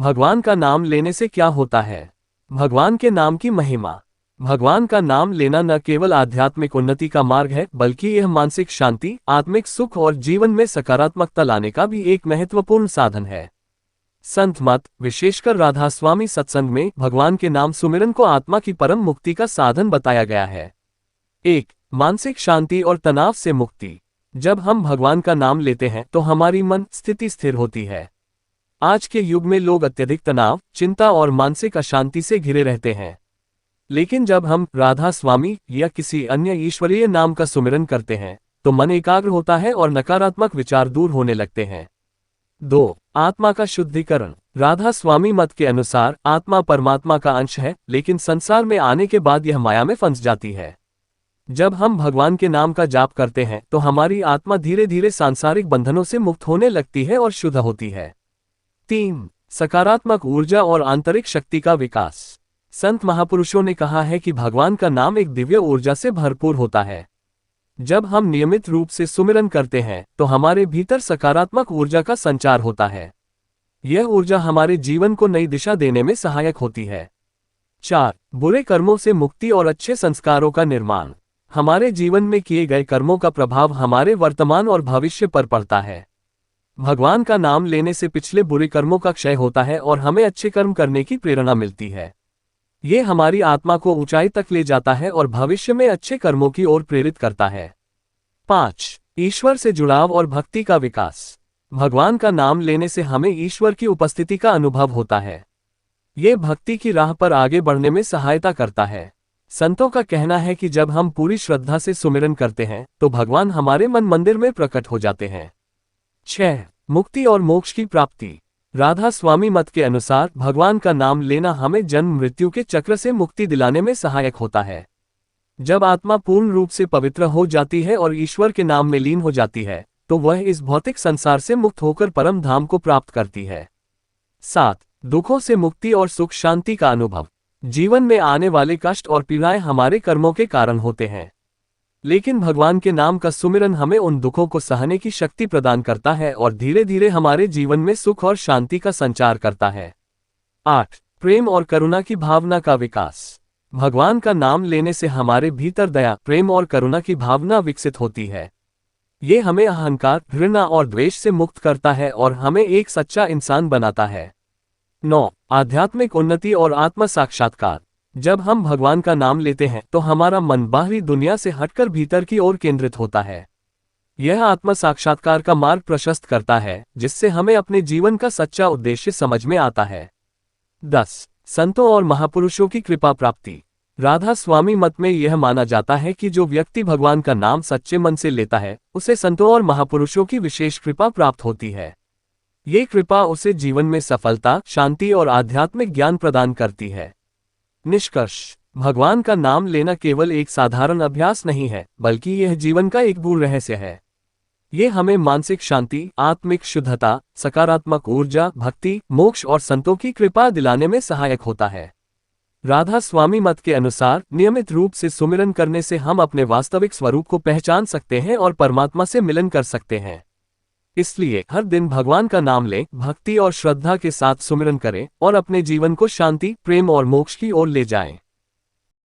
भगवान का नाम लेने से क्या होता है? भगवान के नाम की महिमा। भगवान का नाम लेना न केवल आध्यात्मिक उन्नति का मार्ग है, बल्कि यह मानसिक शांति, आत्मिक सुख और जीवन में सकारात्मकता लाने का भी एक महत्वपूर्ण साधन है। संत मत, विशेषकर राधा स्वामी सत्संग में भगवान के नाम सुमिरन को आत्मा की परम मुक्ति का साधन बताया गया है। 1. मानसिक शांति और तनाव से मुक्ति। जब हम भगवान का नाम लेते हैं तो हमारी मन स्थिति स्थिर होती है। आज के युग में लोग अत्यधिक तनाव, चिंता और मानसिक अशांति से घिरे रहते हैं। लेकिन जब हम राधा स्वामी या किसी अन्य ईश्वरीय नाम का सुमिरन करते हैं तो मन एकाग्र होता है और नकारात्मक विचार दूर होने लगते हैं। 2. आत्मा का शुद्धिकरण। राधा स्वामी मत के अनुसार आत्मा परमात्मा का अंश है, लेकिन संसार में आने के बाद यह माया में फंस जाती है। जब हम भगवान के नाम का जाप करते हैं तो हमारी आत्मा धीरे धीरे सांसारिक बंधनों से मुक्त होने लगती है और शुद्ध होती है। 3. सकारात्मक ऊर्जा और आंतरिक शक्ति का विकास। संत महापुरुषों ने कहा है कि भगवान का नाम एक दिव्य ऊर्जा से भरपूर होता है। जब हम नियमित रूप से सुमिरन करते हैं तो हमारे भीतर सकारात्मक ऊर्जा का संचार होता है। यह ऊर्जा हमारे जीवन को नई दिशा देने में सहायक होती है। 4. बुरे कर्मों से मुक्ति और अच्छे संस्कारों का निर्माण। हमारे जीवन में किए गए कर्मों का प्रभाव हमारे वर्तमान और भविष्य पर पड़ता है। भगवान का नाम लेने से पिछले बुरे कर्मों का क्षय होता है और हमें अच्छे कर्म करने की प्रेरणा मिलती है। ये हमारी आत्मा को ऊंचाई तक ले जाता है और भविष्य में अच्छे कर्मों की ओर प्रेरित करता है। 5. ईश्वर से जुड़ाव और भक्ति का विकास। भगवान का नाम लेने से हमें ईश्वर की उपस्थिति का अनुभव होता है। ये भक्ति की राह पर आगे बढ़ने में सहायता करता है। संतों का कहना है कि जब हम पूरी श्रद्धा से सुमिरन करते हैं तो भगवान हमारे मन मंदिर में प्रकट हो जाते हैं। 6. मुक्ति और मोक्ष की प्राप्ति। राधा स्वामी मत के अनुसार भगवान का नाम लेना हमें जन्म मृत्यु के चक्र से मुक्ति दिलाने में सहायक होता है। जब आत्मा पूर्ण रूप से पवित्र हो जाती है और ईश्वर के नाम में लीन हो जाती है तो वह इस भौतिक संसार से मुक्त होकर परम धाम को प्राप्त करती है। 7. दुखों से मुक्ति और सुख शांति का अनुभव। जीवन में आने वाले कष्ट और पीड़ाएं हमारे कर्मों के कारण होते हैं, लेकिन भगवान के नाम का सुमिरन हमें उन दुखों को सहने की शक्ति प्रदान करता है और धीरे धीरे हमारे जीवन में सुख और शांति का संचार करता है। 8. प्रेम और करुणा की भावना का विकास। भगवान का नाम लेने से हमारे भीतर दया, प्रेम और करुणा की भावना विकसित होती है। ये हमें अहंकार, घृणा और द्वेष से मुक्त करता है और हमें एक सच्चा इंसान बनाता है। 9. आध्यात्मिक उन्नति और आत्म साक्षात्कार। जब हम भगवान का नाम लेते हैं तो हमारा मन बाहरी दुनिया से हटकर भीतर की ओर केंद्रित होता है। यह आत्म साक्षात्कार का मार्ग प्रशस्त करता है, जिससे हमें अपने जीवन का सच्चा उद्देश्य समझ में आता है। 10. संतों और महापुरुषों की कृपा प्राप्ति। राधा स्वामी मत में यह माना जाता है कि जो व्यक्ति भगवान का नाम सच्चे मन से लेता है उसे संतों और महापुरुषों की विशेष कृपा प्राप्त होती है। ये कृपा उसे जीवन में सफलता, शांति और आध्यात्मिक ज्ञान प्रदान करती है। निष्कर्ष, भगवान का नाम लेना केवल एक साधारण अभ्यास नहीं है, बल्कि यह जीवन का एक गूढ़ रहस्य है। ये हमें मानसिक शांति, आत्मिक शुद्धता, सकारात्मक ऊर्जा, भक्ति, मोक्ष और संतों की कृपा दिलाने में सहायक होता है। राधा स्वामी मत के अनुसार नियमित रूप से सुमिरन करने से हम अपने वास्तविक स्वरूप को पहचान सकते हैं और परमात्मा से मिलन कर सकते हैं। इसलिए हर दिन भगवान का नाम लें, भक्ति और श्रद्धा के साथ सुमिरन करें और अपने जीवन को शांति, प्रेम और मोक्ष की ओर ले जाएं।